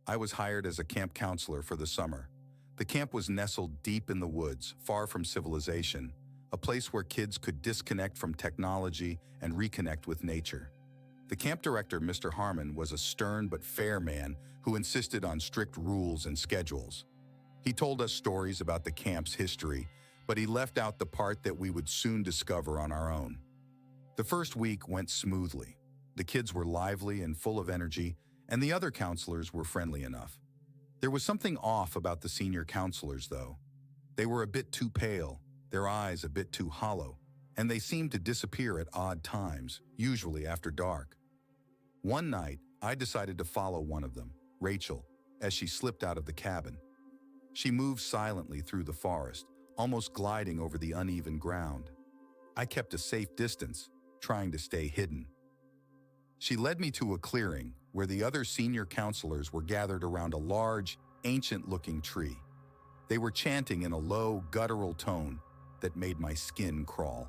I was hired as a camp counselor for the summer. The camp was nestled deep in the woods, far from civilization, a place where kids could disconnect from technology and reconnect with nature. The camp director, Mr. Harmon, was a stern but fair man who insisted on strict rules and schedules. He told us stories about the camp's history, but he left out the part that we would soon discover on our own. The first week went smoothly. The kids were lively and full of energy, and the other counselors were friendly enough. There was something off about the senior counselors, though. They were a bit too pale, their eyes a bit too hollow, and they seemed to disappear at odd times, usually after dark. One night, I decided to follow one of them, Rachel, as she slipped out of the cabin. She moved silently through the forest, almost gliding over the uneven ground. I kept a safe distance, trying to stay hidden. She led me to a clearing where the other senior counselors were gathered around a large, ancient-looking tree. They were chanting in a low, guttural tone that made my skin crawl.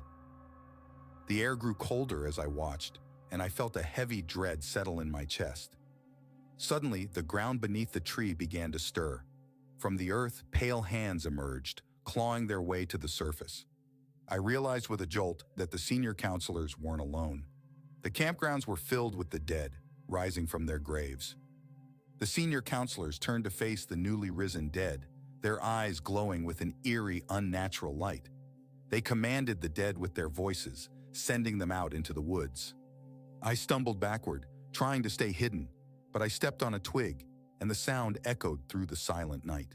The air grew colder as I watched, and I felt a heavy dread settle in my chest. Suddenly, the ground beneath the tree began to stir. From the earth, pale hands emerged, clawing their way to the surface. I realized with a jolt that the senior counselors weren't alone. The campgrounds were filled with the dead, rising from their graves. The senior counselors turned to face the newly risen dead, their eyes glowing with an eerie, unnatural light. They commanded the dead with their voices, sending them out into the woods. I stumbled backward, trying to stay hidden, but I stepped on a twig, and the sound echoed through the silent night.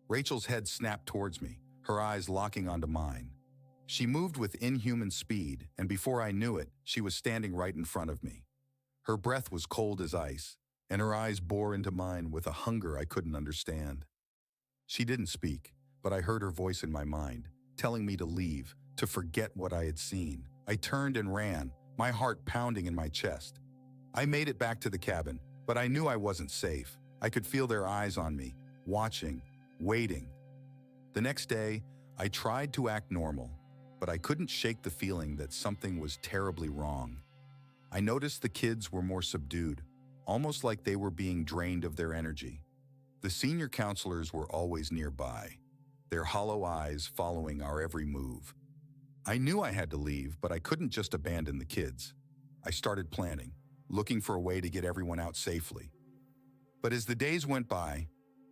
Rachel's head snapped towards me, her eyes locking onto mine. She moved with inhuman speed, and before I knew it, she was standing right in front of me. Her breath was cold as ice, and her eyes bore into mine with a hunger I couldn't understand. She didn't speak, but I heard her voice in my mind, telling me to leave, to forget what I had seen. I turned and ran, my heart pounding in my chest. I made it back to the cabin, but I knew I wasn't safe. I could feel their eyes on me, watching, waiting. The next day, I tried to act normal, but I couldn't shake the feeling that something was terribly wrong. I noticed the kids were more subdued, almost like they were being drained of their energy. The senior counselors were always nearby, their hollow eyes following our every move. I knew I had to leave, but I couldn't just abandon the kids. I started planning, looking for a way to get everyone out safely. But as the days went by,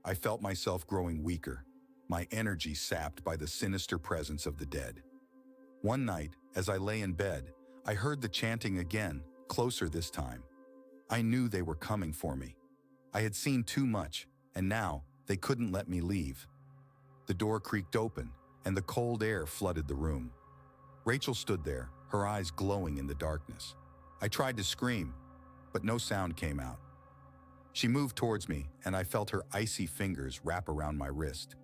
I felt myself growing weaker, my energy sapped by the sinister presence of the dead. One night, as I lay in bed, I heard the chanting again, closer this time. I knew they were coming for me. I had seen too much, and now they couldn't let me leave. The door creaked open, and the cold air flooded the room. Rachel stood there, her eyes glowing in the darkness. I tried to scream, but no sound came out. She moved towards me, and I felt her icy fingers wrap around my wrist.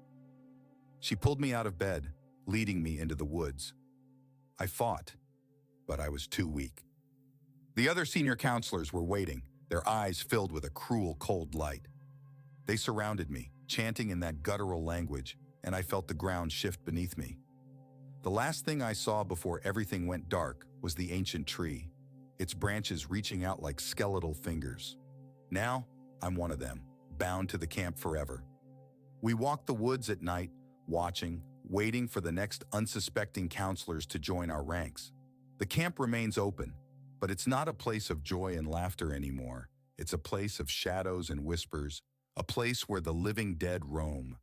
She pulled me out of bed, leading me into the woods. I fought, but I was too weak. The other senior counselors were waiting, their eyes filled with a cruel, cold light. They surrounded me, chanting in that guttural language, and I felt the ground shift beneath me. The last thing I saw before everything went dark was the ancient tree, its branches reaching out like skeletal fingers. Now, I'm one of them, bound to the camp forever. We walked the woods at night, watching, waiting for the next unsuspecting counselors to join our ranks. The camp remains open, but it's not a place of joy and laughter anymore. It's a place of shadows and whispers, a place where the living dead roam.